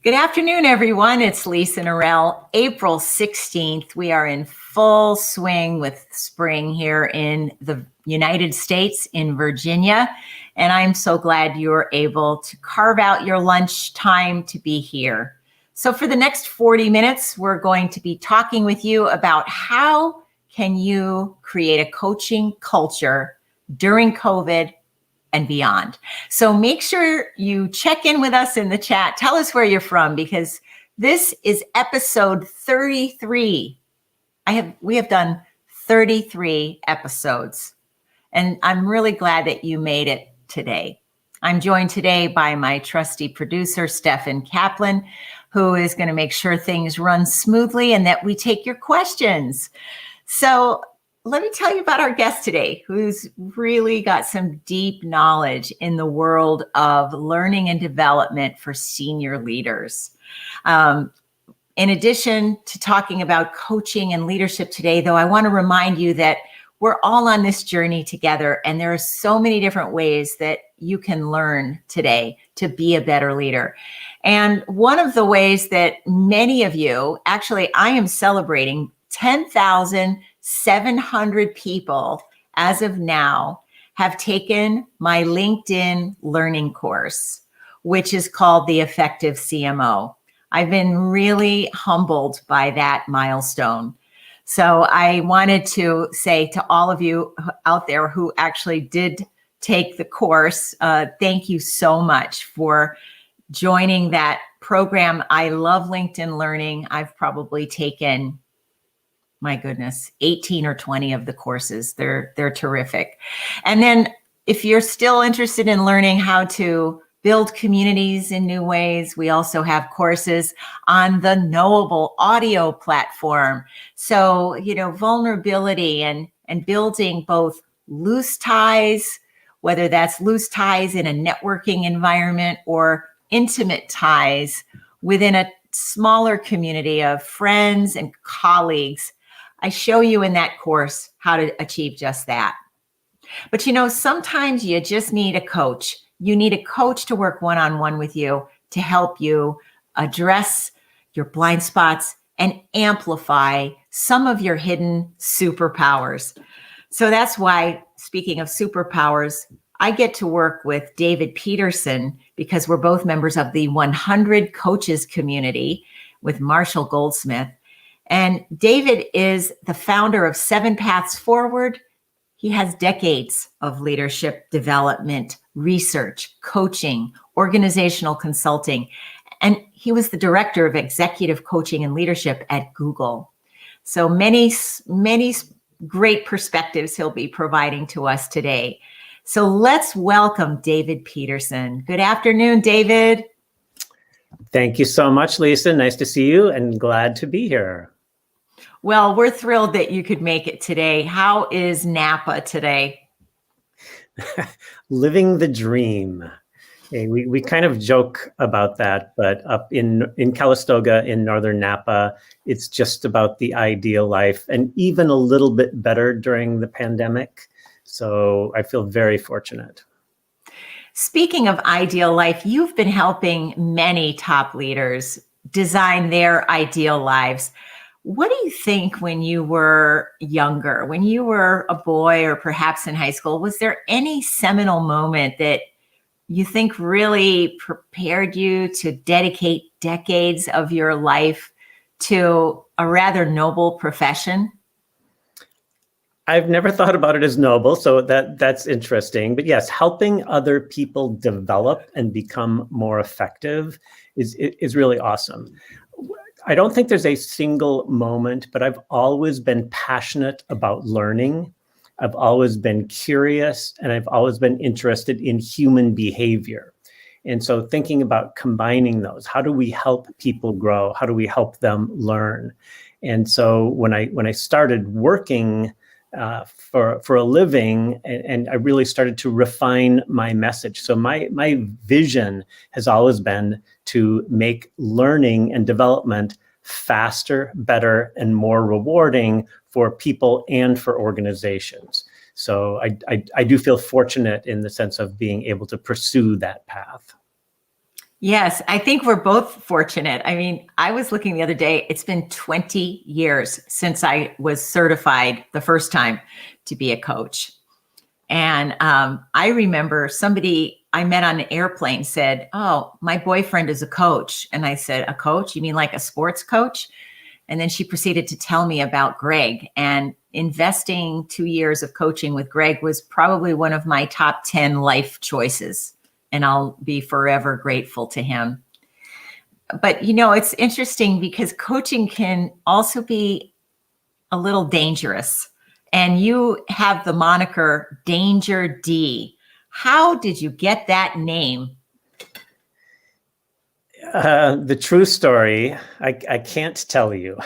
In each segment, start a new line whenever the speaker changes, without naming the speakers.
Good afternoon, everyone. It's Lisa Norell. April 16th. We are in full swing with spring here in the United States, in Virginia. And I'm so glad you're able to carve out your lunch time to be here. So for the next 40 minutes, we're going to be talking with you about how can you create a coaching culture during COVID and beyond. So make sure you check in with us in the chat. Tell us where you're from, because this is episode 33. We have done 33 episodes, and I'm really glad that you made it today. I'm joined today by my trusty producer, Stefan Kaplan, who is going to make sure things run smoothly and that we take your questions. So let me tell you about our guest today, who's really got some deep knowledge in the world of learning and development for senior leaders. In addition to talking about coaching and leadership today, though, I want to remind you that we're all on this journey together, and there are so many different ways that you can learn today to be a better leader. And one of the ways that many of you, actually, I am celebrating 10,700 people as of now have taken my LinkedIn learning course, which is called the Effective CMO. I've been really humbled by that milestone. So I wanted to say to all of you out there who actually did take the course, thank you so much for joining that program. I love LinkedIn Learning. I've probably taken, my goodness, 18 or 20 of the courses. They're terrific. And then if you're still interested in learning how to build communities in new ways, we also have courses on the Knowable audio platform. So, vulnerability and building both loose ties, whether that's loose ties in a networking environment or intimate ties within a smaller community of friends and colleagues. I show you in that course how to achieve just that. But sometimes you just need a coach. You need a coach to work one-on-one with you to help you address your blind spots and amplify some of your hidden superpowers. So that's why, speaking of superpowers, I get to work with David Peterson, because we're both members of the 100 Coaches community with Marshall Goldsmith. And David is the founder of 7 Paths Forward. He has decades of leadership development, research, coaching, organizational consulting, and he was the director of executive coaching and leadership at Google. So many great perspectives he'll be providing to us today. So let's welcome David Peterson. Good afternoon, David.
Thank you so much, Lisa. Nice to see you and glad to be here.
Well, we're thrilled that you could make it today. How is Napa today?
Living the dream. Okay, we kind of joke about that, but up in Calistoga in northern Napa, it's just about the ideal life, and even a little bit better during the pandemic. So I feel very fortunate.
Speaking of ideal life, you've been helping many top leaders design their ideal lives. What do you think when you were younger, when you were a boy or perhaps in high school, was there any seminal moment that you think really prepared you to dedicate decades of your life to a rather noble profession?
I've never thought about it as noble, so that's interesting. But yes, helping other people develop and become more effective is really awesome. I don't think there's a single moment, but I've always been passionate about learning. I've always been curious, and I've always been interested in human behavior. And so thinking about combining those, how do we help people grow? How do we help them learn? And so when I started working for a living, and I really started to refine my message. So my vision has always been to make learning and development faster, better, and more rewarding for people and for organizations. So I do feel fortunate in the sense of being able to pursue that path.
Yes, I think we're both fortunate. I mean, I was looking the other day, it's been 20 years since I was certified the first time to be a coach. And I remember somebody I met on an airplane said, "Oh, my boyfriend is a coach." And I said, "A coach? You mean like a sports coach?" And then she proceeded to tell me about Greg. And investing 2 years of coaching with Greg was probably one of my top 10 life choices. And I'll be forever grateful to him. But, it's interesting because coaching can also be a little dangerous. And you have the moniker Danger D. How did you get that name?
The true story, I can't tell you.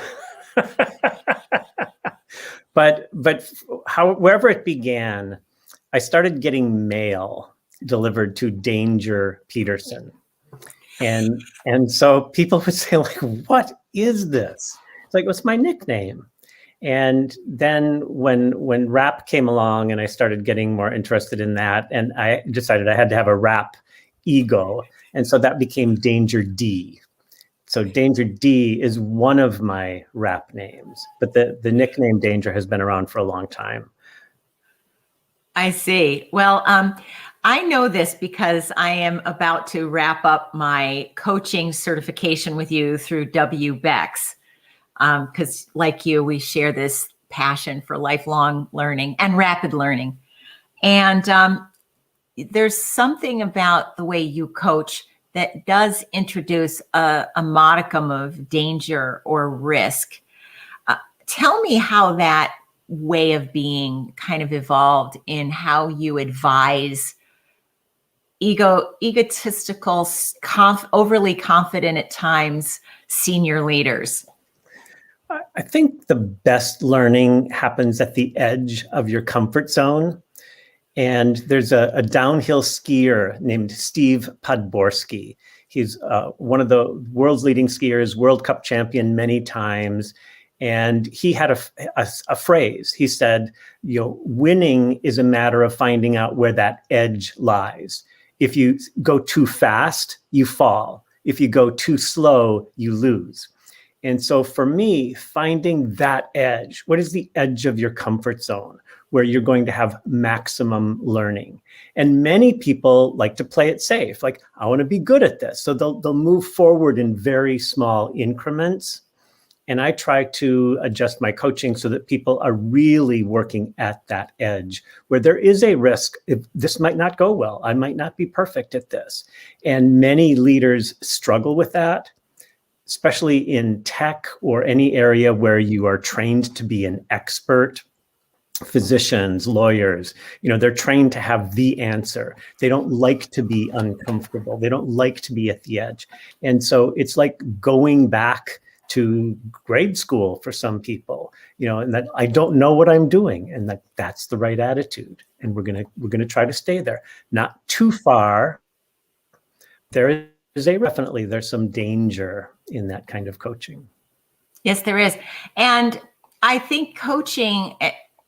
but wherever it began, I started getting mail delivered to Danger Peterson. And so people would say, like, what is this? It's like, what's my nickname? And then when rap came along and I started getting more interested in that, and I decided I had to have a rap ego. And so that became Danger D. So Danger D is one of my rap names, but the nickname Danger has been around for a long time.
I see. Well, I know this because I am about to wrap up my coaching certification with you through WBEX. Because like you, we share this passion for lifelong learning and rapid learning. And there's something about the way you coach that does introduce a modicum of danger or risk. Tell me how that way of being kind of evolved in how you advise egotistical, overly confident at times senior leaders.
I think the best learning happens at the edge of your comfort zone. And there's a downhill skier named Steve Podborski. He's one of the world's leading skiers, World Cup champion many times. And he had a phrase. He said, winning is a matter of finding out where that edge lies. If you go too fast, you fall. If you go too slow, you lose. And so for me, finding that edge, what is the edge of your comfort zone where you're going to have maximum learning? And many people like to play it safe. Like, I want to be good at this. So they'll move forward in very small increments. And I try to adjust my coaching so that people are really working at that edge where there is a risk. This might not go well. I might not be perfect at this. And many leaders struggle with that, especially in tech or any area where you are trained to be an expert. Physicians, lawyers, they're trained to have the answer. They don't like to be uncomfortable. They don't like to be at the edge. And so it's like going back to grade school for some people, and that I don't know what I'm doing, and that's the right attitude. And we're gonna try to stay there, not too far. There's some danger in that kind of coaching.
Yes, there is. And I think coaching,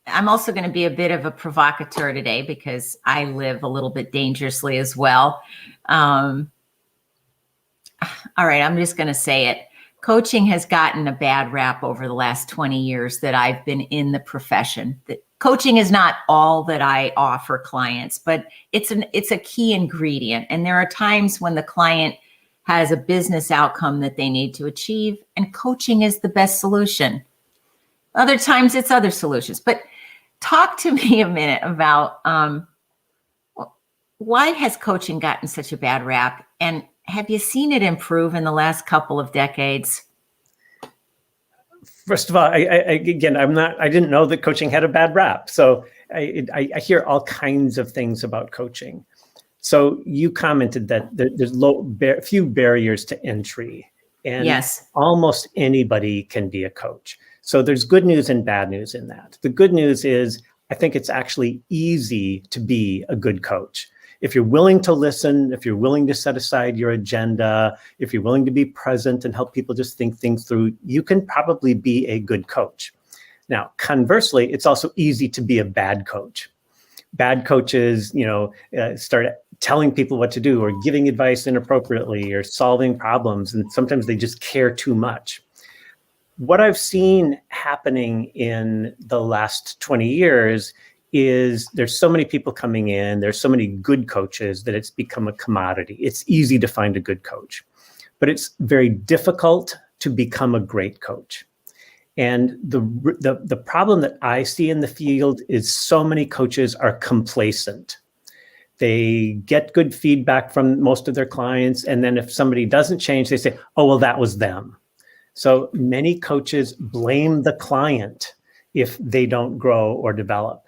I'm also going to be a bit of a provocateur today because I live a little bit dangerously as well. All right, I'm just going to say it. Coaching has gotten a bad rap over the last 20 years that I've been in the profession. Coaching is not all that I offer clients, but it's a key ingredient. And there are times when the client has a business outcome that they need to achieve, and coaching is the best solution. Other times it's other solutions. But talk to me a minute about why has coaching gotten such a bad rap? And have you seen it improve in the last couple of decades?
First of all, I didn't know that coaching had a bad rap. So I hear all kinds of things about coaching. So you commented that there's few barriers to entry, and
yes,
almost anybody can be a coach. So there's good news and bad news in that. The good news is I think it's actually easy to be a good coach. If you're willing to listen, if you're willing to set aside your agenda, if you're willing to be present and help people just think things through, you can probably be a good coach. Now, conversely, it's also easy to be a bad coach. Bad coaches, start telling people what to do or giving advice inappropriately or solving problems. And sometimes they just care too much. What I've seen happening in the last 20 years is there's so many people coming in, there's so many good coaches that it's become a commodity. It's easy to find a good coach, but it's very difficult to become a great coach. And the problem that I see in the field is so many coaches are complacent. They get good feedback from most of their clients, and then if somebody doesn't change, they say, oh, well, that was them. So many coaches blame the client if they don't grow or develop.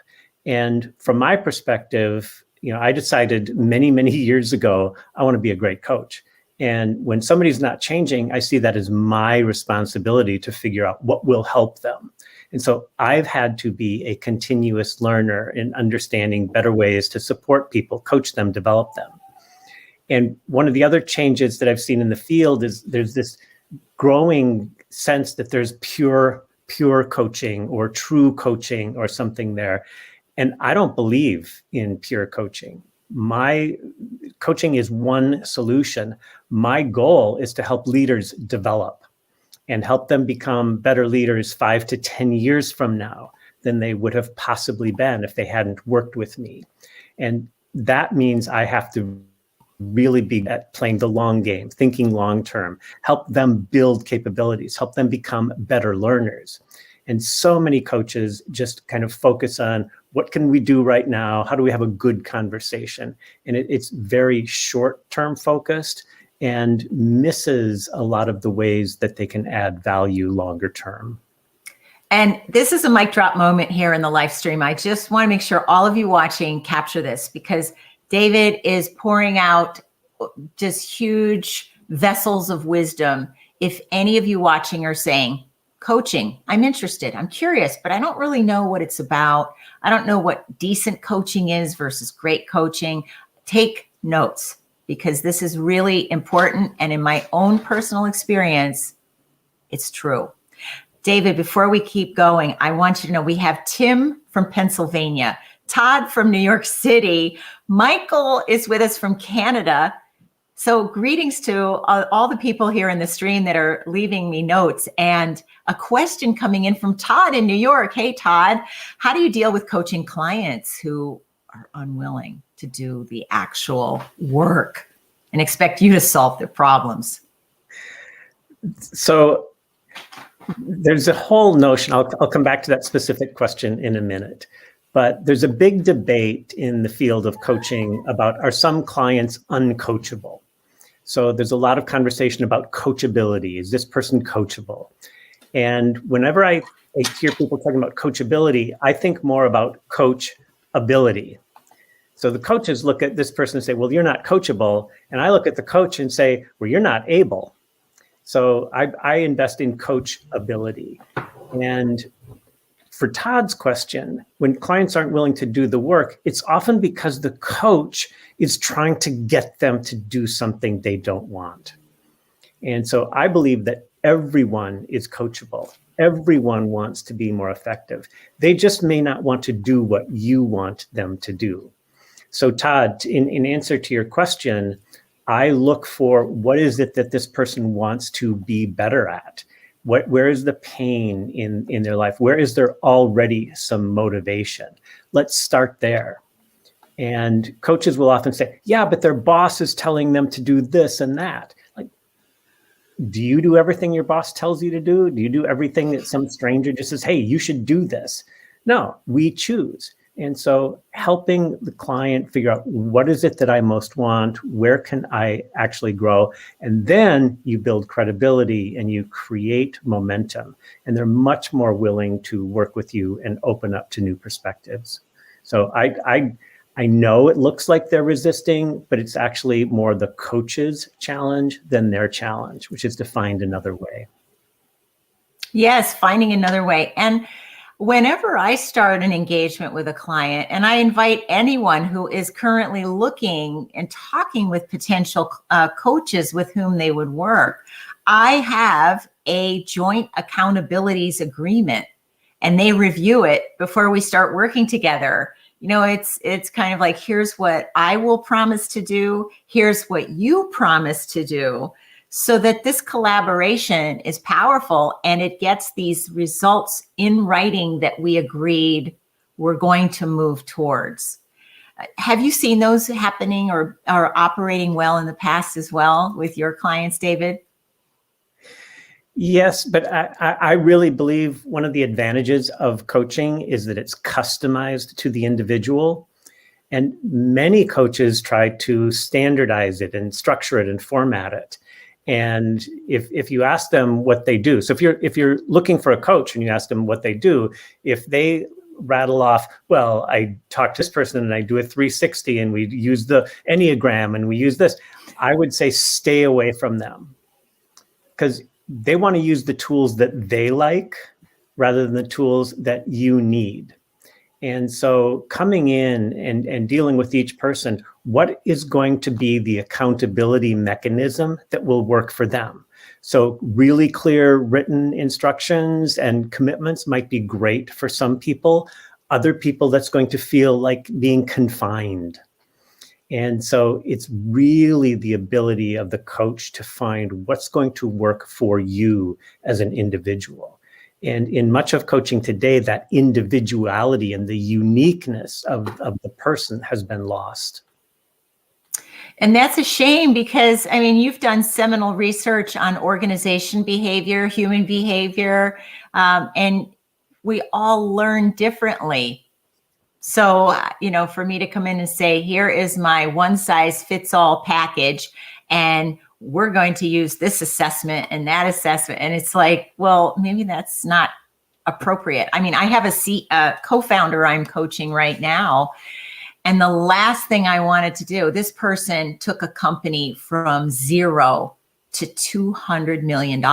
And from my perspective, I decided many, many years ago, I want to be a great coach. And when somebody's not changing, I see that as my responsibility to figure out what will help them. And so I've had to be a continuous learner in understanding better ways to support people, coach them, develop them. And one of the other changes that I've seen in the field is there's this growing sense that there's pure coaching or true coaching or something there. And I don't believe in pure coaching. My coaching is one solution. My goal is to help leaders develop and help them become better leaders 5 to 10 years from now than they would have possibly been if they hadn't worked with me. And that means I have to really be at playing the long game, thinking long term, help them build capabilities, help them become better learners. And so many coaches just kind of focus on what can we do right now? How do we have a good conversation? And it's very short-term focused and misses a lot of the ways that they can add value longer term.
And this is a mic drop moment here in the live stream. I just want to make sure all of you watching capture this, because David is pouring out just huge vessels of wisdom. If any of you watching are saying, coaching, I'm interested, I'm curious, but I don't really know what it's about. I don't know what decent coaching is versus great coaching. Take notes, because this is really important. And in my own personal experience, it's true. David, before we keep going, I want you to know we have Tim from Pennsylvania, Todd from New York City, Michael is with us from Canada. So greetings to all the people here in the stream that are leaving me notes, and a question coming in from Todd in New York. Hey, Todd, how do you deal with coaching clients who are unwilling to do the actual work and expect you to solve their problems?
So there's a whole notion, I'll come back to that specific question in a minute, but there's a big debate in the field of coaching about, are some clients uncoachable? So there's a lot of conversation about coachability. Is this person coachable? And whenever I hear people talking about coachability, I think more about coach ability. So the coaches look at this person and say, well, you're not coachable. And I look at the coach and say, well, you're not able. So I invest in coach ability. And for Todd's question, when clients aren't willing to do the work, it's often because the coach is trying to get them to do something they don't want. And so I believe that everyone is coachable. Everyone wants to be more effective. They just may not want to do what you want them to do. So Todd, in answer to your question, I look for what is it that this person wants to be better at? Where is the pain in their life? Where is there already some motivation? Let's start there. And coaches will often say, yeah, but their boss is telling them to do this and that. Like, do you do everything your boss tells you to do? Do you do everything that some stranger just says, hey, you should do this? No, we choose. And so helping the client figure out what is it that I most want, where can I actually grow? And then you build credibility and you create momentum. And they're much more willing to work with you and open up to new perspectives. So I know it looks like they're resisting, but it's actually more the coach's challenge than their challenge, which is to find another way.
Yes, finding another way. And whenever I start an engagement with a client, and I invite anyone who is currently looking and talking with potential coaches with whom they would work, I have a joint accountabilities agreement, and they review it before we start working together It's kind of like, here's what I will promise to do, here's what you promise to do, so that this collaboration is powerful and it gets these results in writing that we agreed we're going to move towards. Have you seen those happening or operating well in the past as well with your clients, David?
Yes, but I really believe one of the advantages of coaching is that it's customized to the individual. And many coaches try to standardize it and structure it and format it. And if you ask them what they do, so if you're looking for a coach and you ask them what they do, if they rattle off, well, I talk to this person and I do a 360 and we use the Enneagram and we use this, I would say stay away from them, because they want to use the tools that they like rather than the tools that you need. And so coming in and dealing with each person, what is going to be the accountability mechanism that will work for them? So really clear written instructions and commitments might be great for some people. Other people, that's going to feel like being confined. And so it's really the ability of the coach to find what's going to work for you as an individual. And in much of coaching today, that individuality and the uniqueness of the person has been lost.
And that's a shame, because, I mean, you've done seminal research on organization behavior, human behavior, and we all learn differently. So, for me to come in and say, here is my one size fits all package, and we're going to use this assessment and that assessment. And it's like, well, maybe that's not appropriate. I mean, I have a co-founder I'm coaching right now. And the last thing I wanted to do, this person took a company from $0 to $200 million.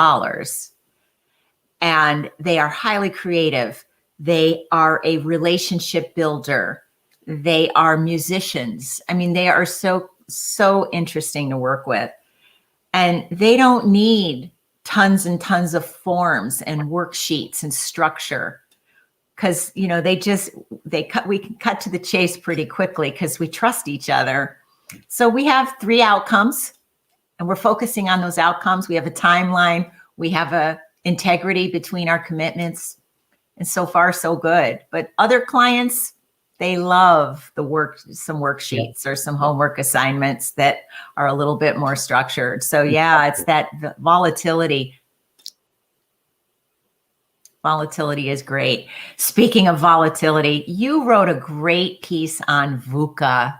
And they are highly creative. They are a relationship builder. They are musicians. I mean, they are so interesting to work with. And they don't need tons and tons of forms and worksheets and structure, because, we can cut to the chase pretty quickly because we trust each other. So we have 3 outcomes and we're focusing on those outcomes. We have a timeline. We have a integrity between our commitments. And so far, so good. But other clients, they love some worksheets or some homework assignments that are a little bit more structured. So yeah, it's that volatility. Volatility is great. Speaking of volatility, you wrote a great piece on VUCA.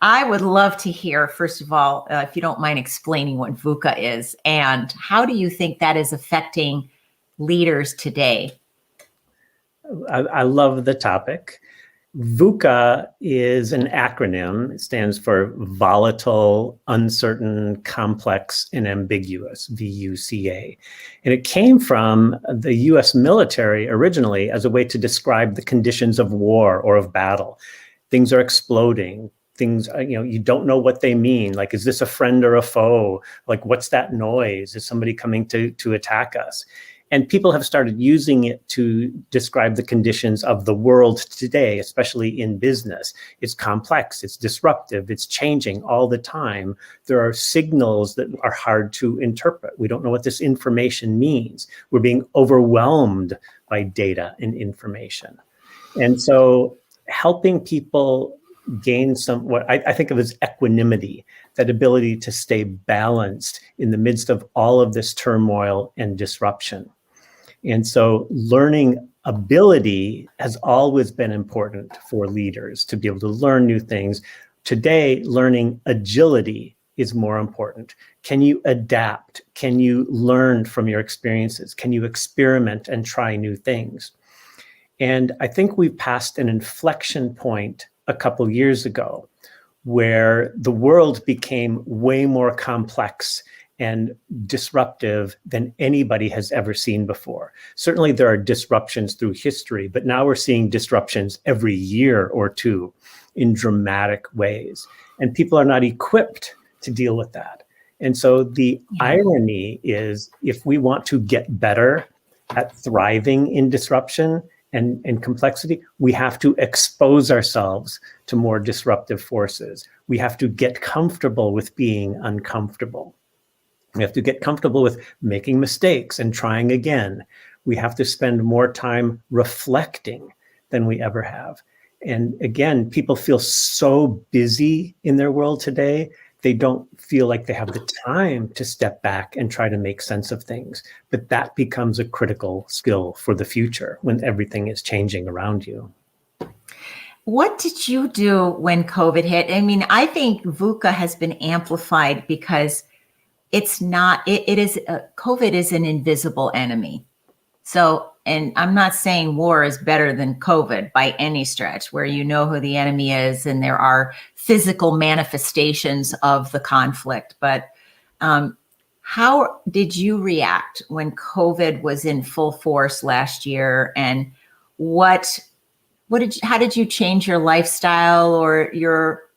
I would love to hear, first of all, if you don't mind explaining what VUCA is, and how do you think that is affecting leaders today?
I love the topic. VUCA is an acronym. It stands for volatile, uncertain, complex, and ambiguous, VUCA. And it came from the US military originally as a way to describe the conditions of war or of battle. Things are exploding. Things, you don't know what they mean. Like, is this a friend or a foe? Like, what's that noise? Is somebody coming to attack us? And people have started using it to describe the conditions of the world today, especially in business. It's complex, it's disruptive, it's changing all the time. There are signals that are hard to interpret. We don't know what this information means. We're being overwhelmed by data and information. And so helping people gain what I think of as equanimity, that ability to stay balanced in the midst of all of this turmoil and disruption. And so learning ability has always been important for leaders to be able to learn new things. Today, learning agility is more important. Can you adapt? Can you learn from your experiences? Can you experiment and try new things? And I think we've passed an inflection point a couple years ago where the world became way more complex and disruptive than anybody has ever seen before. Certainly there are disruptions through history, but now we're seeing disruptions every year or two in dramatic ways. And people are not equipped to deal with that. And so the irony is, if we want to get better at thriving in disruption, and complexity, we have to expose ourselves to more disruptive forces. We have to get comfortable with being uncomfortable. We have to get comfortable with making mistakes and trying again. We have to spend more time reflecting than we ever have. And again, people feel so busy in their world today, they don't feel like they have the time to step back and try to make sense of things. But that becomes a critical skill for the future when everything is changing around you.
What did you do when COVID hit? I mean, I think VUCA has been amplified because it's not, COVID is an invisible enemy. So, and I'm not saying war is better than COVID by any stretch, where you know who the enemy is and there are physical manifestations of the conflict. But how did you react when COVID was in full force last year? And how did you change your lifestyle or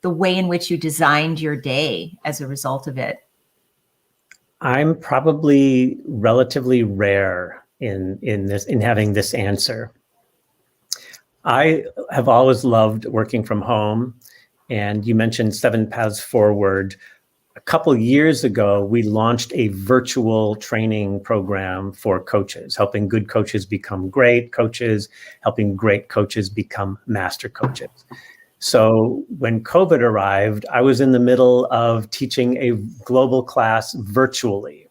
the way in which you designed your day as a result of it?
I'm probably relatively rare in having this answer. I have always loved working from home, and you mentioned 7 Paths Forward. A couple years ago, we launched a virtual training program for coaches, helping good coaches become great coaches, helping great coaches become master coaches. So when COVID arrived, I was in the middle of teaching a global class virtually.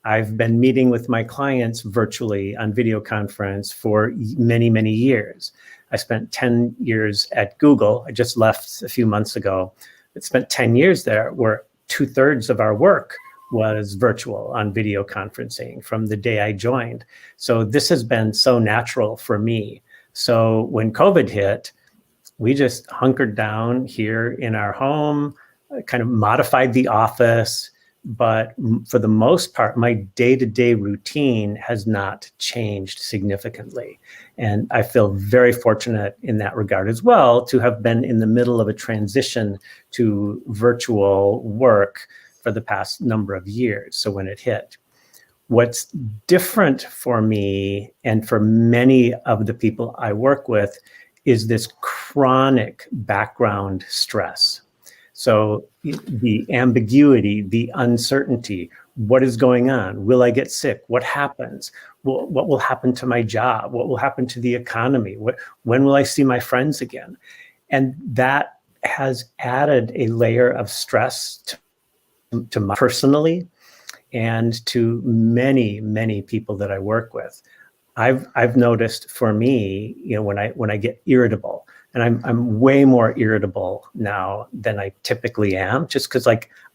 I've been meeting with my clients virtually on video conference for many, many years. I spent 10 years at Google. I just left a few months ago. I spent 10 years there where 2/3 of our work was virtual on video conferencing from the day I joined. So this has been so natural for me. So when COVID hit, we just hunkered down here in our home, kind of modified the office. But for the most part, my day-to-day routine has not changed significantly. And I feel very fortunate in that regard as well, to have been in the middle of a transition to virtual work for the past number of years. So when it hit, what's different for me and for many of the people I work with is this chronic background stress. So the ambiguity, the uncertainty, what is going on? Will I get sick? What happens? What will happen to my job? What will happen to the economy? When will I see my friends again? And that has added a layer of stress to me personally and to many, many people that I work with. I've noticed for me, when I get irritable, and I'm way more irritable now than I typically am, just because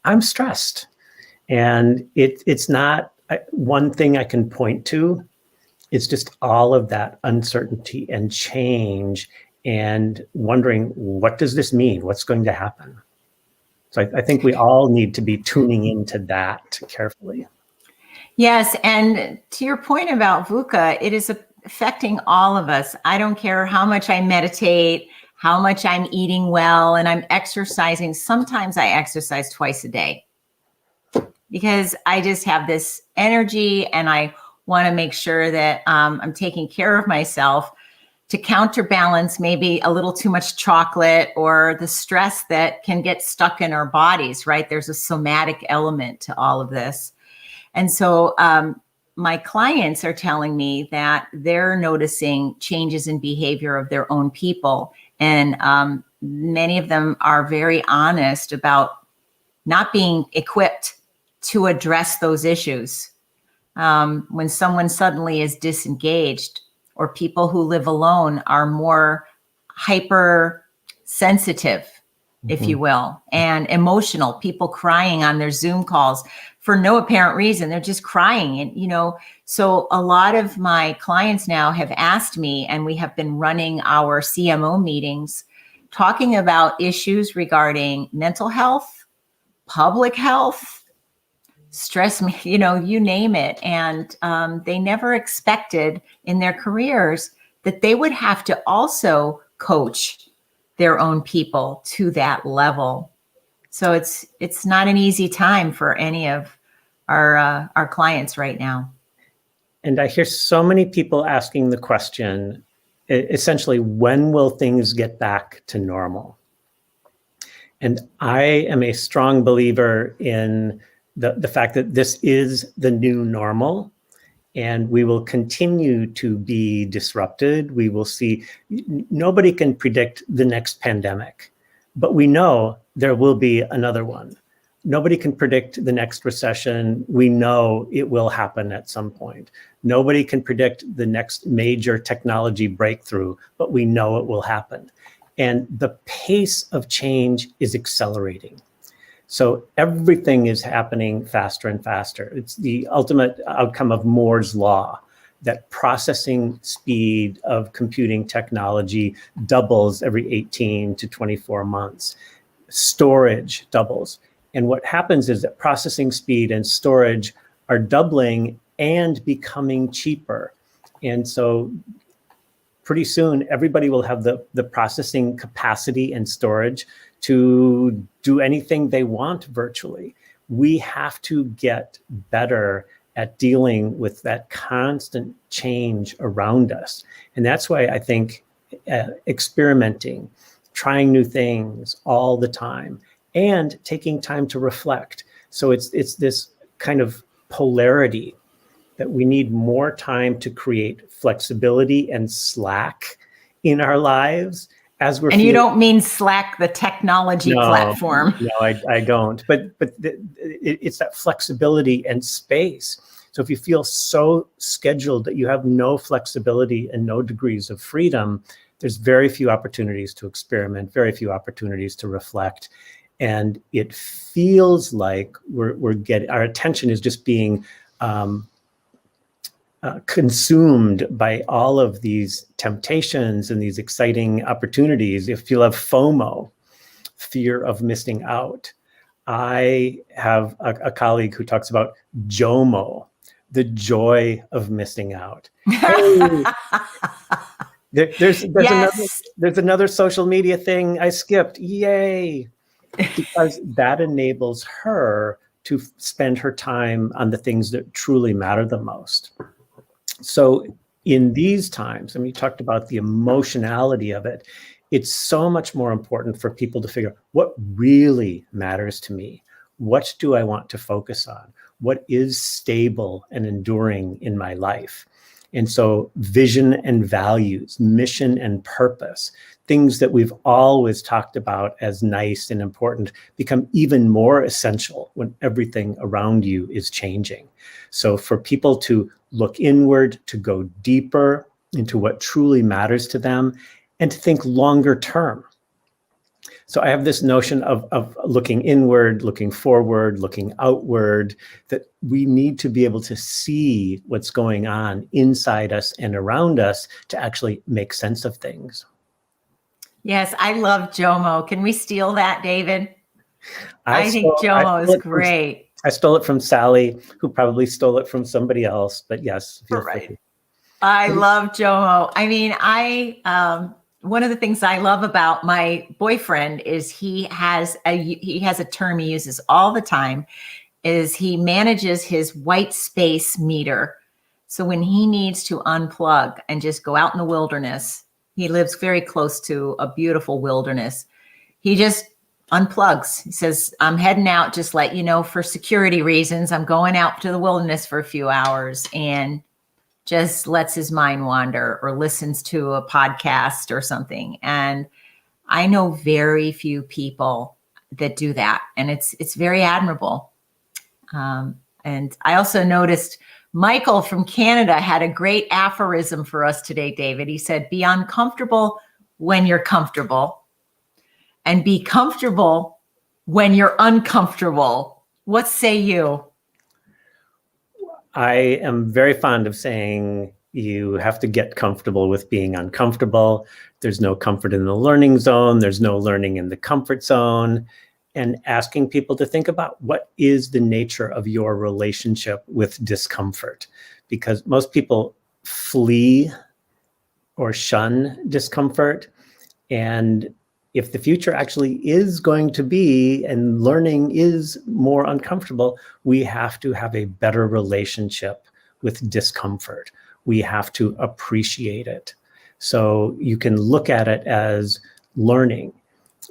I'm stressed, and it's not one thing I can point to. It's just all of that uncertainty and change, and wondering, what does this mean? What's going to happen? So I think we all need to be tuning into that carefully.
Yes, and to your point about VUCA, it is affecting all of us. I don't care how much I meditate, how much I'm eating well, and I'm exercising. Sometimes I exercise twice a day because I just have this energy and I want to make sure that I'm taking care of myself to counterbalance maybe a little too much chocolate or the stress that can get stuck in our bodies, right? There's a somatic element to all of this. And so my clients are telling me that they're noticing changes in behavior of their own people. And many of them are very honest about not being equipped to address those issues. When someone suddenly is disengaged, or people who live alone are more hypersensitive, if you will, and emotional, people crying on their Zoom calls for no apparent reason. They're just crying. And, so a lot of my clients now have asked me, and we have been running our CMO meetings, talking about issues regarding mental health, public health, stress, you name it. And they never expected in their careers that they would have to also coach their own people to that level. So it's not an easy time for any of our clients right now.
And I hear so many people asking the question, essentially, when will things get back to normal? And I am a strong believer in the fact that this is the new normal, and we will continue to be disrupted. We will see, nobody can predict the next pandemic, but we know there will be another one. Nobody can predict the next recession. We know it will happen at some point. Nobody can predict the next major technology breakthrough, but we know it will happen. And the pace of change is accelerating. So everything is happening faster and faster. It's the ultimate outcome of Moore's law, that processing speed of computing technology doubles every 18 to 24 months. Storage doubles. And what happens is that processing speed and storage are doubling and becoming cheaper. And so pretty soon, everybody will have the processing capacity and storage to do anything they want virtually. We have to get better at dealing with that constant change around us. And that's why I think experimenting, trying new things all the time, and taking time to reflect. So it's this kind of polarity that we need more time to create flexibility and slack in our lives as we're.
And you don't mean Slack, the technology platform?
No, I don't. But it's that flexibility and space. So if you feel so scheduled that you have no flexibility and no degrees of freedom, there's very few opportunities to experiment, very few opportunities to reflect. And it feels like we're getting, our attention is just being consumed by all of these temptations and these exciting opportunities. If you have FOMO, fear of missing out. I have a colleague who talks about JOMO, the joy of missing out. Hey, there's another social media thing I skipped. Yay. Because that enables her to spend her time on the things that truly matter the most. So in these times, and we talked about the emotionality of it, it's so much more important for people to figure out what really matters to me. What do I want to focus on? What is stable and enduring in my life? And so vision and values, mission and purpose, things that we've always talked about as nice and important become even more essential when everything around you is changing. So for people to look inward, to go deeper into what truly matters to them, and to think longer term. So I have this notion of looking inward, looking forward, looking outward, that we need to be able to see what's going on inside us and around us to actually make sense of things.
Yes, I love JOMO. Can we steal that, David? I think JOMO is great.
I stole it from Sally, who probably stole it from somebody else, but yes. Feel free.
I love JOMO. I mean, one of the things I love about my boyfriend is he has a term he uses all the time, is he manages his white space meter. So when he needs to unplug and just go out in the wilderness, he lives very close to a beautiful wilderness. He just unplugs. He says, I'm heading out, just let you know, for security reasons. I'm going out to the wilderness for a few hours, and just lets his mind wander or listens to a podcast or something. And I know very few people that do that. And it's very admirable. And I also noticed Michael from Canada had a great aphorism for us today, David. He said, be uncomfortable when you're comfortable, and be comfortable when you're uncomfortable. What say you? I am very fond of saying you have to get comfortable with being uncomfortable. There's no comfort in the learning zone. There's no learning in the comfort zone. And asking people to think about what is the nature of your relationship with discomfort, because most people flee or shun discomfort. And if the future actually is going to be, and learning is more uncomfortable, we have to have a better relationship with discomfort. We have to appreciate it.
So you can look at it as learning.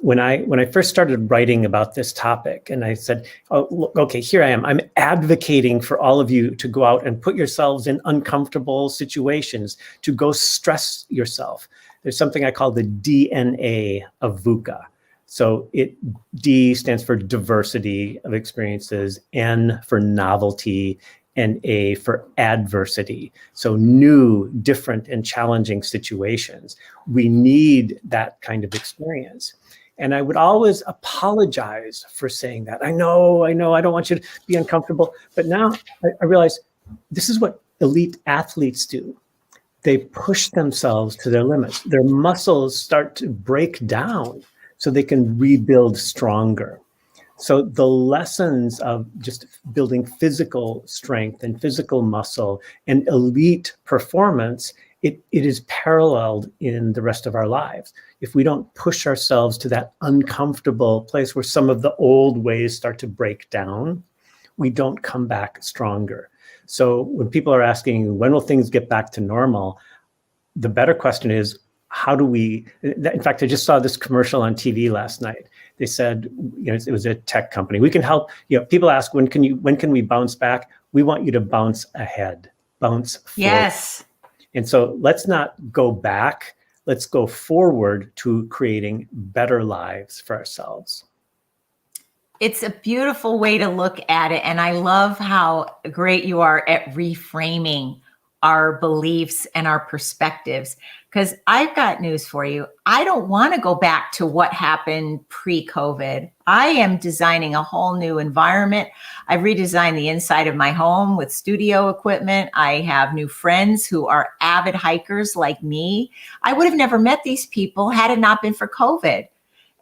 When I first started writing about this topic, and I said, oh, look, okay, here I am. I'm advocating for all of you to go out and put yourselves in uncomfortable situations, to go stress yourself. There's something I call the DNA of Vuca. So D stands for diversity of experiences, N for novelty, and A for adversity. So new, different, and challenging situations. We need that kind of experience. And I would always apologize for saying that. I know, I don't want you to be uncomfortable. But now I realize this is what elite athletes do. They push themselves to their limits. Their muscles start to break down so they can rebuild stronger. So the lessons of just building physical strength and physical muscle and elite performance, it is paralleled in the rest of our lives. If we don't push ourselves to that uncomfortable place where some of the old ways start to break down, we don't come back stronger. So when people are asking, when will things get back to normal? The better question is, how do we, in fact, I just saw this commercial on TV last night. They said, it was a tech company. We can help, people ask, when can we bounce back? We want you to bounce ahead, bounce forward.
Yes.
And so let's not go back. Let's go forward to creating better lives for ourselves.
It's a beautiful way to look at it. And I love how great you are at reframing our beliefs and our perspectives. Because I've got news for you. I don't want to go back to what happened pre-COVID. I am designing a whole new environment. I've redesigned the inside of my home with studio equipment. I have new friends who are avid hikers like me. I would have never met these people had it not been for COVID.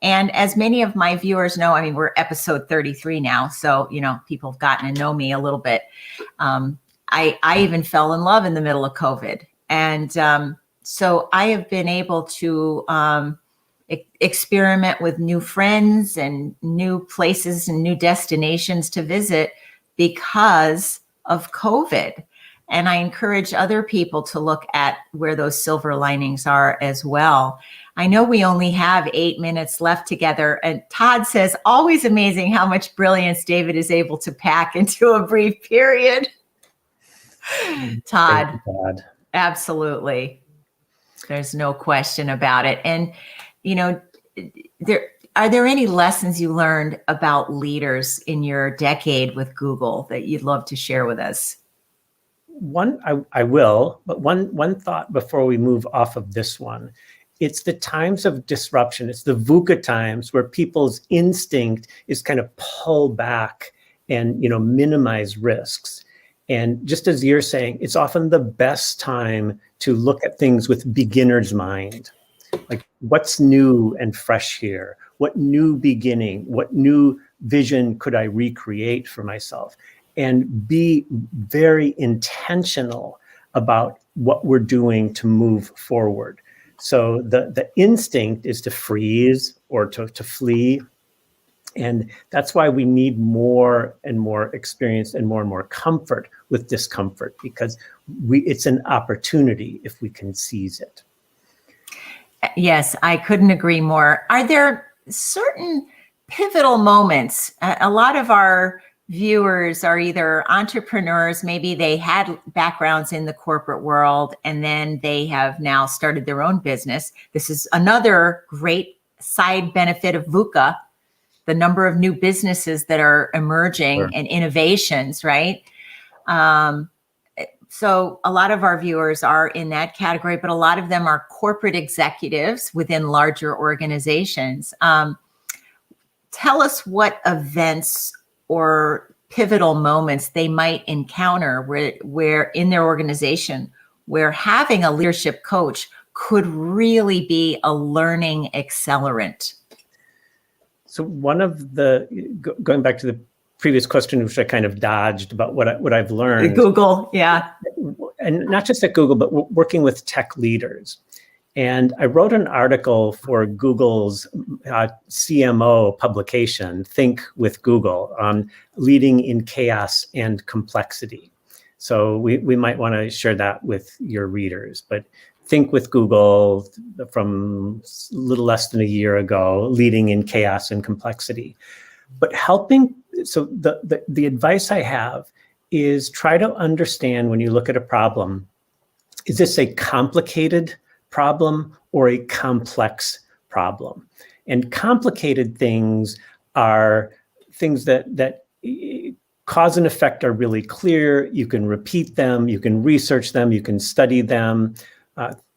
And as many of my viewers know, I mean, we're episode 33 now. So, people have gotten to know me a little bit. I even fell in love in the middle of COVID. And so I have been able to experiment with new friends and new places and new destinations to visit because of COVID. And I encourage other people to look at where those silver linings are as well. I know we only have 8 minutes left together. And Todd says, always amazing how much brilliance David is able to pack into a brief period. Todd, absolutely. There's no question about it. And, are there any lessons you learned about leaders in your decade with Google that you'd love to share with us?
One, I will, but one thought before we move off of this one. It's the times of disruption. It's the VUCA times where people's instinct is kind of pull back and, minimize risks. And just as you're saying, it's often the best time to look at things with beginner's mind. Like, what's new and fresh here? What new beginning, what new vision could I recreate for myself? And be very intentional about what we're doing to move forward. So the instinct is to freeze or to flee. And that's why we need more and more experience and more comfort with discomfort, because it's an opportunity if we can seize it.
Yes, I couldn't agree more. Are there certain pivotal moments? A lot of our viewers are either entrepreneurs, maybe they had backgrounds in the corporate world, and then they have now started their own business. This is another great side benefit of VUCA, the number of new businesses that are emerging. Sure. And innovations, right? So a lot of our viewers are in that category, but a lot of them are corporate executives within larger organizations. Tell us what events or pivotal moments they might encounter where in their organization, where having a leadership coach could really be a learning accelerant.
So one of going back to the previous question, which I kind of dodged about what I've learned.
Google, yeah.
And not just at Google, but working with tech leaders. And I wrote an article for Google's CMO publication, Think with Google, on leading in chaos and complexity. So we might want to share that with your readers. But think with Google from a little less than a year ago, leading in chaos and complexity. But helping, so the advice I have is try to understand when you look at a problem, is this a complicated problem or a complex problem? And complicated things are things that cause and effect are really clear. You can repeat them, you can research them, you can study them.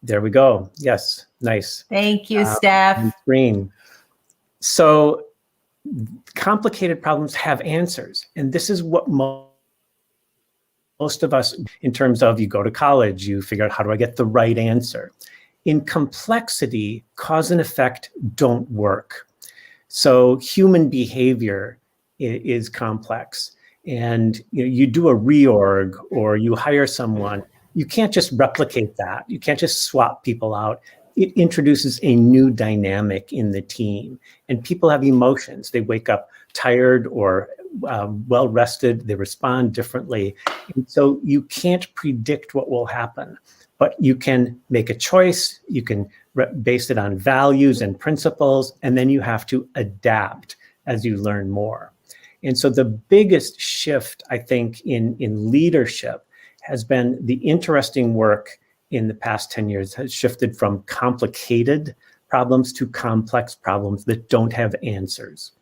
There we go. Yes, nice.
Thank you, Steph.
Green. So complicated problems have answers. And this is what most of us, in terms of you go to college, you figure out how do I get the right answer. In complexity, cause and effect don't work. So human behavior is complex. And you do a reorg or you hire someone, you can't just replicate that. You can't just swap people out. It introduces a new dynamic in the team. And people have emotions. They wake up tired or well rested, they respond differently. And so you can't predict what will happen, but you can make a choice, you can base it on values and principles, and then you have to adapt as you learn more. And so the biggest shift, I think, in leadership has been the interesting work in the past 10 years has shifted from complicated problems to complex problems that don't have answers.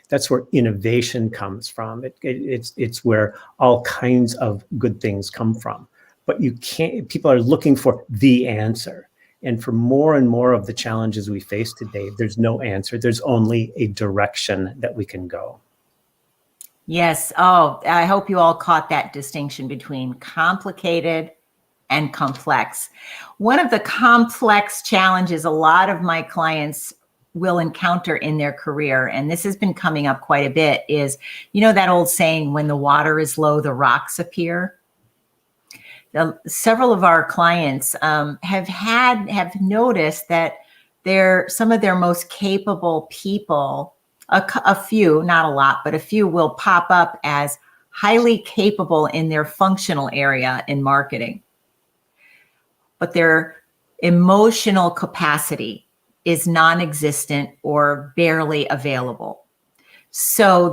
That's where innovation comes from. It's where all kinds of good things come from. But you can't, people are looking for the answer. And for more and more of the challenges we face today, there's no answer. There's only a direction that we can go.
Yes. Oh, I hope you all caught that distinction between complicated and complex. One of the complex challenges a lot of my clients will encounter in their career, and this has been coming up quite a bit, is, that old saying, when the water is low, the rocks appear. Several of our clients have noticed that some of their most capable people, a few, not a lot, but a few will pop up as highly capable in their functional area in marketing. But their emotional capacity is non-existent or barely available. So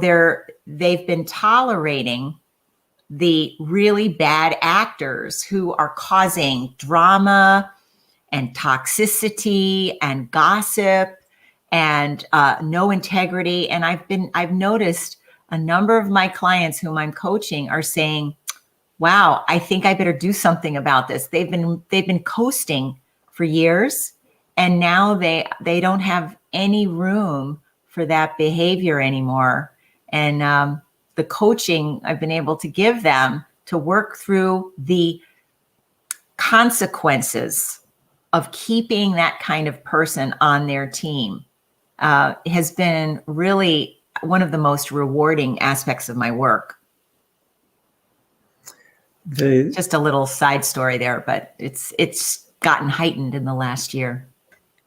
they've been tolerating the really bad actors who are causing drama and toxicity and gossip and no integrity. And I've noticed a number of my clients whom I'm coaching are saying, wow, I think I better do something about this. They've been coasting for years, and now they don't have any room for that behavior anymore. And the coaching I've been able to give them to work through the consequences of keeping that kind of person on their team has been really one of the most rewarding aspects of my work. Just a little side story there, but it's gotten heightened in the last year.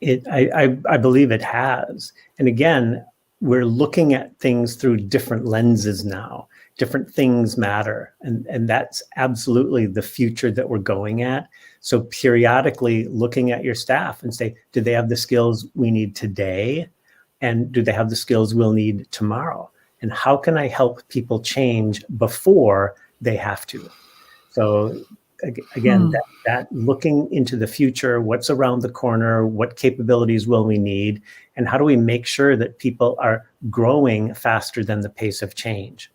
I believe it has. And again, we're looking at things through different lenses now. Different things matter. And that's absolutely the future that we're going at. So periodically looking at your staff and say, do they have the skills we need today? And do they have the skills we'll need tomorrow? And how can I help people change before they have to? So again, that looking into the future, what's around the corner, what capabilities will we need, and how do we make sure that people are growing faster than the pace of change?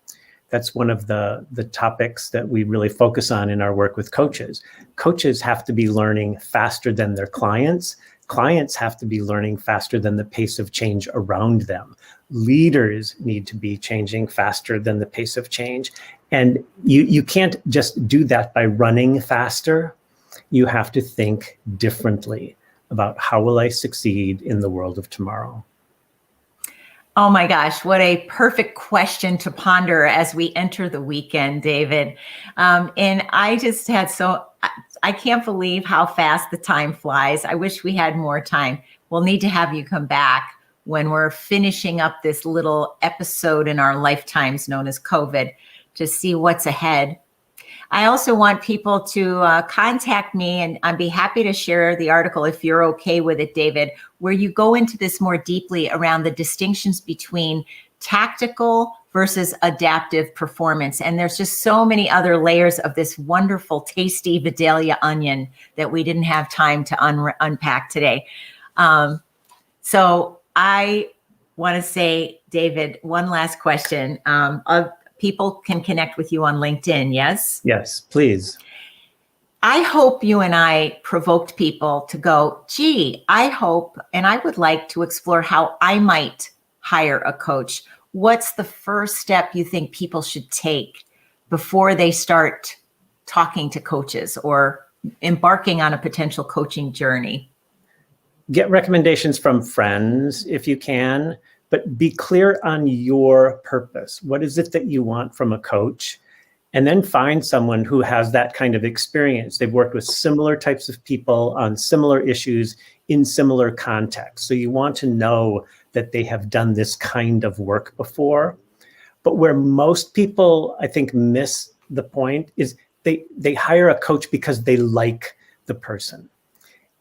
That's one of the topics that we really focus on in our work with coaches. Coaches have to be learning faster than their clients. Clients have to be learning faster than the pace of change around them. Leaders need to be changing faster than the pace of change. And you can't just do that by running faster. You have to think differently about how will I succeed in the world of tomorrow.
Oh my gosh, what a perfect question to ponder as we enter the weekend, David. And I just had I can't believe how fast the time flies. I wish we had more time. We'll need to have you come back when we're finishing up this little episode in our lifetimes known as COVID to see what's ahead. I also want people to contact me, and I'd be happy to share the article if you're okay with it, David, where you go into this more deeply around the distinctions between tactical versus adaptive performance. And there's just so many other layers of this wonderful, tasty Vidalia onion that we didn't have time to unpack today. So I want to say, David, one last question. People can connect with you on LinkedIn, yes?
Yes, please.
I hope you and I provoked people to go, gee, I hope, and I would like to explore how I might hire a coach. What's the first step you think people should take before they start talking to coaches or embarking on a potential coaching journey?
Get recommendations from friends if you can, but be clear on your purpose. What is it that you want from a coach? And then find someone who has that kind of experience. They've worked with similar types of people on similar issues in similar contexts. So you want to know that they have done this kind of work before. But where most people, I think, miss the point is they hire a coach because they like the person.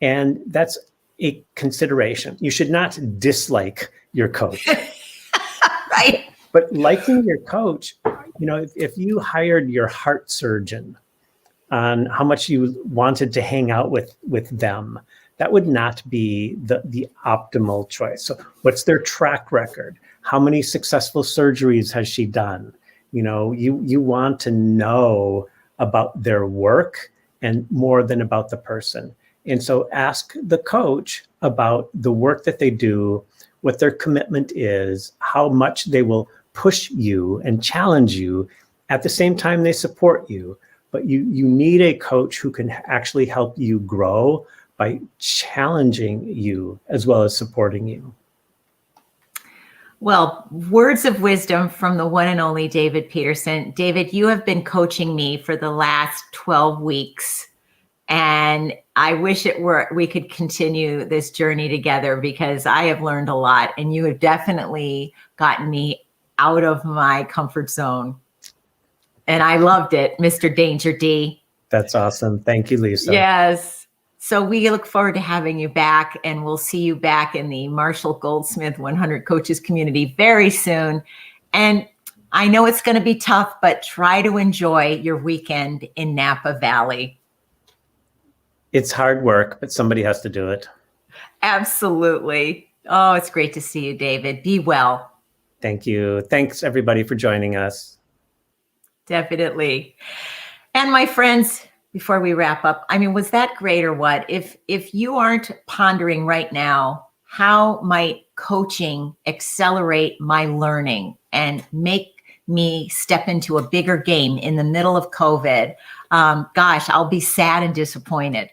And that's a consideration. You should not dislike your coach.
Right.
But liking your coach, if you hired your heart surgeon on how much you wanted to hang out with them, that would not be the optimal choice. So what's their track record? How many successful surgeries has she done? You want to know about their work and more than about the person. And so ask the coach about the work that they do, what their commitment is, how much they will push you and challenge you at the same time they support you. But you need a coach who can actually help you grow by challenging you as well as supporting you.
Well, words of wisdom from the one and only David Peterson. David, you have been coaching me for the last 12 weeks. And I wish we could continue this journey together because I have learned a lot and you have definitely gotten me out of my comfort zone. And I loved it, Mr. Danger D.
That's awesome. Thank you, Lisa.
Yes. So we look forward to having you back, and we'll see you back in the Marshall Goldsmith 100 Coaches community very soon. And I know it's going to be tough, but try to enjoy your weekend in Napa Valley.
It's hard work, but somebody has to do it.
Absolutely. Oh, it's great to see you, David. Be well.
Thank you. Thanks, everybody, for joining us.
Definitely. And my friends, before we wrap up, was that great or what? If you aren't pondering right now, how might coaching accelerate my learning and make me step into a bigger game in the middle of COVID? Gosh, I'll be sad and disappointed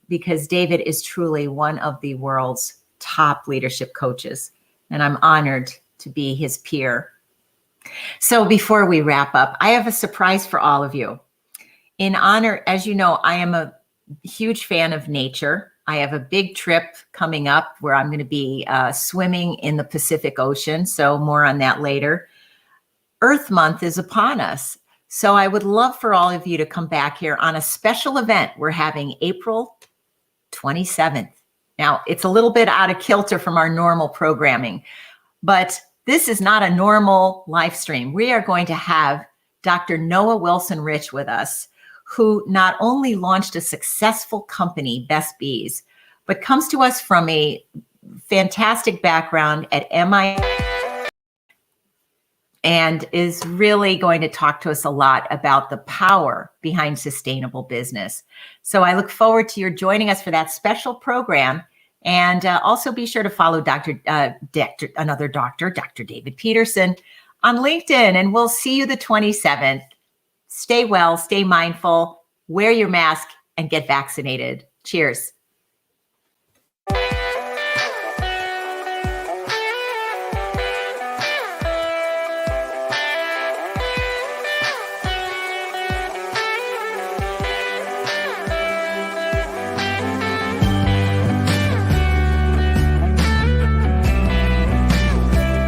because David is truly one of the world's top leadership coaches, and I'm honored to be his peer. So before we wrap up, I have a surprise for all of you. In honor, as you know, I am a huge fan of nature. I have a big trip coming up where I'm going to be swimming in the Pacific Ocean. So more on that later. Earth Month is upon us. So I would love for all of you to come back here on a special event we're having April 27th. Now, it's a little bit out of kilter from our normal programming, but this is not a normal live stream. We are going to have Dr. Noah Wilson-Rich with us, who not only launched a successful company, Best Bees, but comes to us from a fantastic background at MIT and is really going to talk to us a lot about the power behind sustainable business. So I look forward to your joining us for that special program. And also be sure to follow Dr. David Peterson on LinkedIn, and we'll see you the 27th. Stay well, stay mindful, wear your mask, and get vaccinated. Cheers.